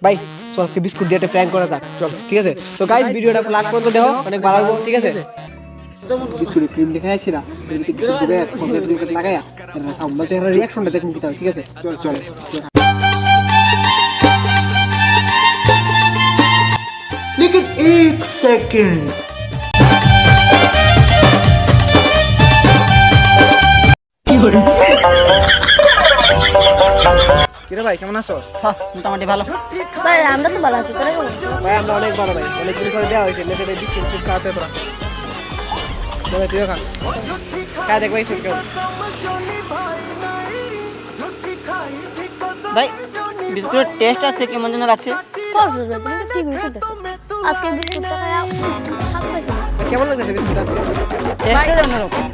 ভাই চল আজকে বিস্কুট দিয়ে একটা প্র্যাঙ্ক করা যাক চল ঠিক আছে তো গাইস ভিডিওটা লাস্ট পর্যন্ত দেখো অনেক ভালো লাগবে ঠিক আছে বিস্কুট ক্রিম দেখে আসছি না কিছু দিবে কম্পিউটার লাগায়া বলতে রিঅ্যাকশনটা দেখুন কি ঠিক আছে চল চল लेकिन एक सेकंड কিরে ভাই কেমন আছো হ্যাঁ মোটামুটি ভালো। ভাই আমরা তো ভালো আছি, তোরা কেমন আছিস? ভাই আমরা অনেক ভালো ভাই অনেক দিন করে দেওয়া হয়েছে লেটে বিস্কুট খুব খাওয়াতে তোরা ভাই তুইও খা খায় দেখ ভাই তুই কেমন ভাই বিস্কুটের টেস্ট আজকে কেমন যেন লাগছে। করছো যে তুমি তো ঠিক হইছে আজকে বিস্কুটটা খায়া থাকবে না। কেমন লাগছে বিস্কুট আজকে টেস্টটা অন্যরকম।